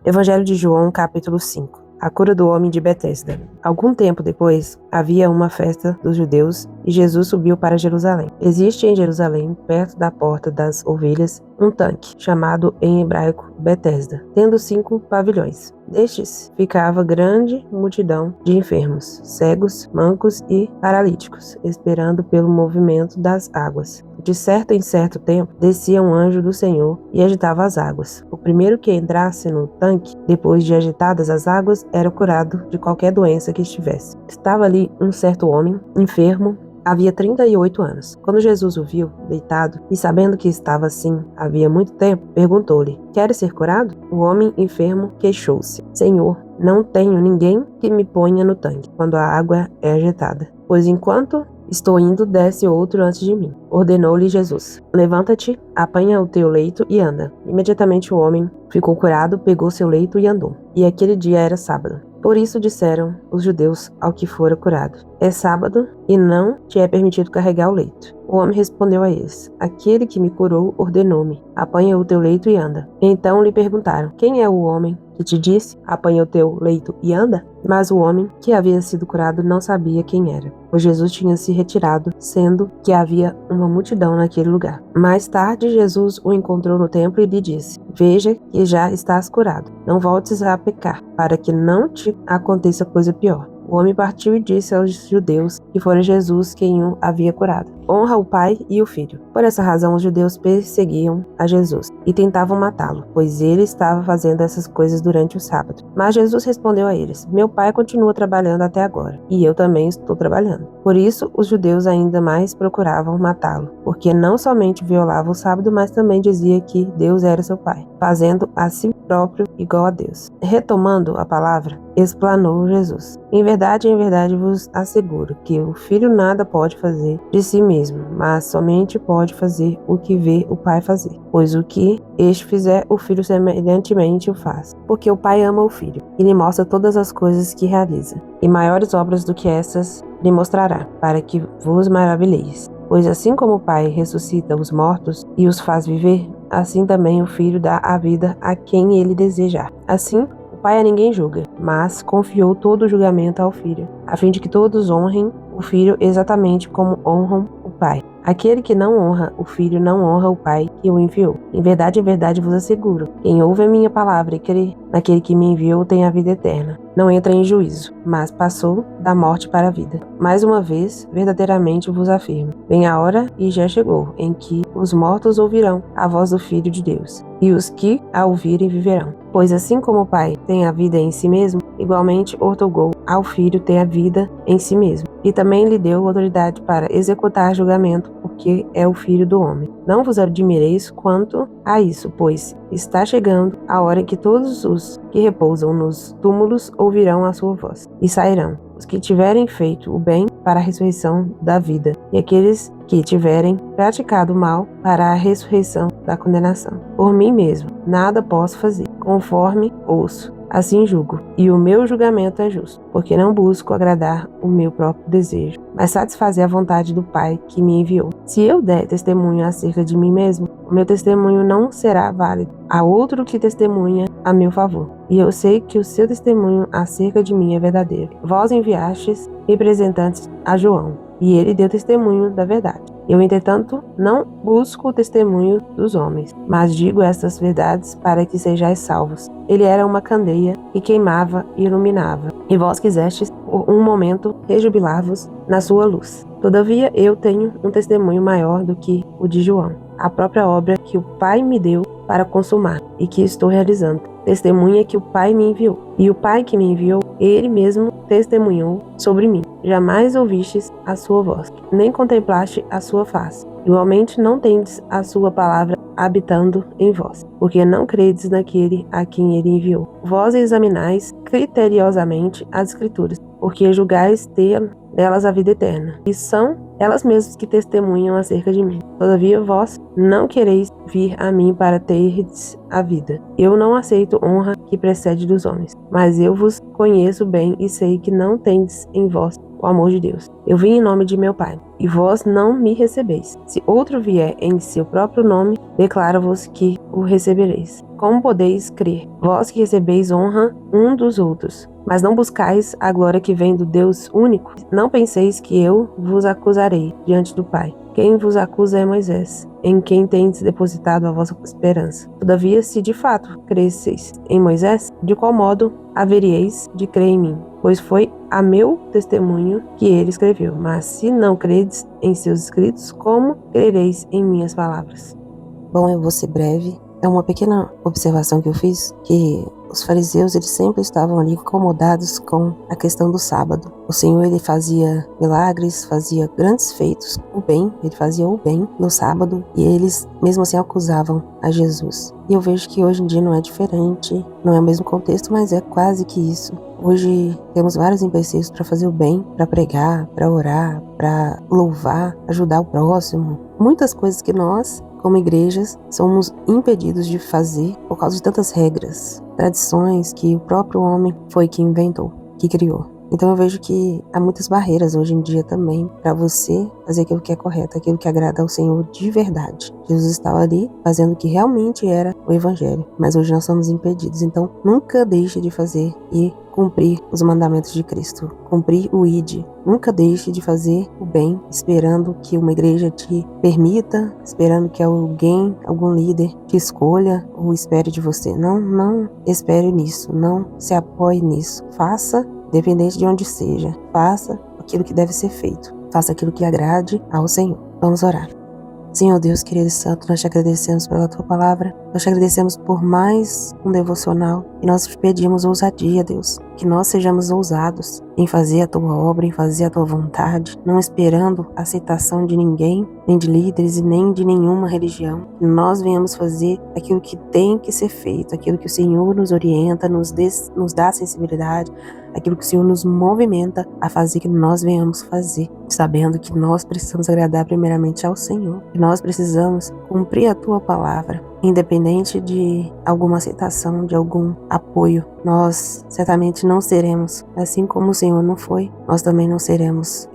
Evangelho de João, capítulo 5. A cura do homem de Betesda. Algum tempo depois, havia uma festa dos judeus e Jesus subiu para Jerusalém. Existe em Jerusalém, perto da porta das ovelhas, um tanque, chamado em hebraico Betesda, tendo 5 pavilhões. Destes ficava grande multidão de enfermos, cegos, mancos e paralíticos, esperando pelo movimento das águas. De certo em certo tempo, descia um anjo do Senhor e agitava as águas. O primeiro que entrasse no tanque, depois de agitadas as águas, era curado de qualquer doença que estivesse. Estava ali um certo homem, enfermo, havia 38 anos. Quando Jesus o viu, deitado, e sabendo que estava assim havia muito tempo, perguntou-lhe: Queres ser curado? O homem enfermo queixou-se: Senhor, não tenho ninguém que me ponha no tanque quando a água é agitada, pois enquanto estou indo, desce outro antes de mim. Ordenou-lhe Jesus: Levanta-te, apanha o teu leito e anda. Imediatamente o homem ficou curado, pegou seu leito e andou. E aquele dia era sábado. Por isso disseram os judeus ao que fora curado: É sábado e não te é permitido carregar o leito. O homem respondeu a eles: Aquele que me curou ordenou-me: Apanha o teu leito e anda. Então lhe perguntaram: Quem é o homem que te disse: Apanha o teu leito e anda? Mas o homem que havia sido curado não sabia quem era, pois Jesus tinha se retirado, sendo que havia uma multidão naquele lugar. Mais tarde, Jesus o encontrou no templo e lhe disse: Veja que já estás curado. Não voltes a pecar, para que não te aconteça coisa pior. O homem partiu e disse aos judeus que fora Jesus quem o havia curado: Honra o Pai e o Filho. Por essa razão, os judeus perseguiam a Jesus e tentavam matá-lo, pois ele estava fazendo essas coisas durante o sábado. Mas Jesus respondeu a eles: Meu Pai continua trabalhando até agora, e eu também estou trabalhando. Por isso, os judeus ainda mais procuravam matá-lo, porque não somente violava o sábado, mas também dizia que Deus era seu Pai, fazendo a si próprio igual a Deus. Retomando a palavra, explanou Jesus: em verdade vos asseguro que o Filho nada pode fazer de si mesmo, mas somente pode fazer o que vê o Pai fazer. Pois o que este fizer, o Filho semelhantemente o faz. Porque o Pai ama o Filho e lhe mostra todas as coisas que realiza. E maiores obras do que essas lhe mostrará, para que vos maravilheis. Pois assim como o Pai ressuscita os mortos e os faz viver, assim também o Filho dá a vida a quem ele desejar. Assim, o Pai a ninguém julga, mas confiou todo o julgamento ao Filho, a fim de que todos honrem o Filho exatamente como honram o Pai. Aquele que não honra o Filho não honra o Pai que o enviou. Em verdade vos asseguro: quem ouve a minha palavra e crê naquele que me enviou tem a vida eterna. Não entra em juízo, mas passou da morte para a vida. Mais uma vez, verdadeiramente vos afirmo: vem a hora e já chegou, em que os mortos ouvirão a voz do Filho de Deus, e os que a ouvirem viverão. Pois assim como o Pai tem a vida em si mesmo, igualmente outorgou ao Filho ter a vida em si mesmo, e também lhe deu autoridade para executar julgamento, porque é o Filho do homem. Não vos admireis quanto a isso, pois está chegando a hora em que todos os que repousam nos túmulos ouvirão a sua voz, e sairão, os que tiverem feito o bem para a ressurreição da vida, e aqueles que tiverem praticado o mal para a ressurreição da condenação. Por mim mesmo, nada posso fazer, conforme ouço, assim julgo, e o meu julgamento é justo, porque não busco agradar o meu próprio desejo, mas satisfazer a vontade do Pai que me enviou. Se eu der testemunho acerca de mim mesmo, o meu testemunho não será válido. Há outro que testemunha a meu favor, e eu sei que o seu testemunho acerca de mim é verdadeiro. Vós enviastes representantes a João, e ele deu testemunho da verdade. Eu, entretanto, não busco o testemunho dos homens, mas digo estas verdades para que sejais salvos. Ele era uma candeia que queimava e iluminava, e vós quisestes, por um momento, rejubilar-vos na sua luz. Todavia, eu tenho um testemunho maior do que o de João, a própria obra que o Pai me deu para consumar, e que estou realizando. Testemunha que o Pai me enviou. E o Pai que me enviou, ele mesmo testemunhou sobre mim. Jamais ouvistes a sua voz, nem contemplaste a sua face. Igualmente não tendes a sua palavra habitando em vós, porque não credes naquele a quem ele enviou. Vós examinais criteriosamente as Escrituras, porque julgais ter delas a vida eterna, e são elas mesmas que testemunham acerca de mim. Todavia vós não quereis vir a mim para terdes a vida. Eu não aceito honra que precede dos homens, mas eu vos conheço bem e sei que não tendes em vós o amor de Deus. Eu vim em nome de meu Pai, e vós não me recebeis. Se outro vier em seu próprio nome, declaro-vos que o recebereis. Como podeis crer, vós que recebeis honra um dos outros, mas não buscais a glória que vem do Deus único? Não penseis que eu vos acusarei diante do Pai. Quem vos acusa é Moisés, em quem tendes depositado a vossa esperança. Todavia, se de fato cresceis em Moisés, de qual modo haveríeis de crer em mim? Pois foi a meu testemunho que ele escreveu. Mas se não credes em seus escritos, como crereis em minhas palavras? Bom, eu vou ser breve. É uma pequena observação que eu fiz, que os fariseus, eles sempre estavam ali incomodados com a questão do sábado. O Senhor, ele fazia milagres, fazia grandes feitos, o bem, ele fazia o bem no sábado, e eles, mesmo assim, acusavam a Jesus. E eu vejo que hoje em dia não é diferente, não é o mesmo contexto, mas é quase que isso. Hoje temos vários empecilhos para fazer o bem, para pregar, para orar, para louvar, ajudar o próximo. Muitas coisas que nós, como igrejas, somos impedidos de fazer por causa de tantas regras, tradições que o próprio homem foi que inventou, que criou. Então eu vejo que há muitas barreiras hoje em dia também para você fazer aquilo que é correto, aquilo que agrada ao Senhor de verdade. Jesus estava ali fazendo o que realmente era o Evangelho, mas hoje nós somos impedidos. Então nunca deixe de fazer e cumprir os mandamentos de Cristo, cumprir o ID. Nunca deixe de fazer o bem, esperando que uma igreja te permita, esperando que alguém, algum líder te escolha ou espere de você. Não espere nisso, não se apoie nisso. Faça, independente de onde seja, faça aquilo que deve ser feito. Faça aquilo que agrade ao Senhor. Vamos orar. Senhor Deus, querido e santo, nós te agradecemos pela tua palavra, nós te agradecemos por mais um devocional e nós te pedimos ousadia, Deus, que nós sejamos ousados em fazer a tua obra, em fazer a tua vontade, não esperando a aceitação de ninguém, nem de líderes e nem de nenhuma religião. Que nós venhamos fazer aquilo que tem que ser feito, aquilo que o Senhor nos orienta, nos dá sensibilidade, aquilo que o Senhor nos movimenta a fazer, que nós venhamos fazer, sabendo que nós precisamos agradar primeiramente ao Senhor, que nós precisamos cumprir a tua palavra, independente de alguma aceitação, de algum apoio. Nós certamente não seremos, assim como o Senhor não foi, nós também não seremos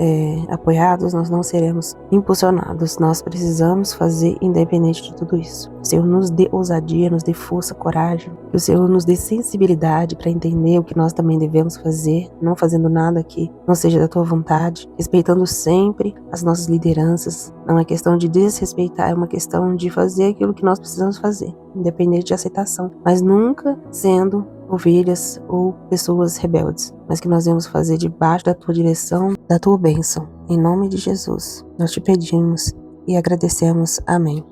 apoiados, nós não seremos impulsionados. Nós precisamos fazer independente de tudo isso. O Senhor nos dê ousadia, nos dê força, coragem, que o Senhor nos dê sensibilidade para entender o que nós também devemos fazer, não fazendo nada que não seja da tua vontade, respeitando sempre as nossas lideranças. Não é questão de desrespeitar, é uma questão de fazer aquilo que nós precisamos fazer, independente de aceitação, mas nunca sendo ovelhas ou pessoas rebeldes, mas que nós devemos fazer debaixo da tua direção, da tua bênção. Em nome de Jesus, nós te pedimos e agradecemos. Amém.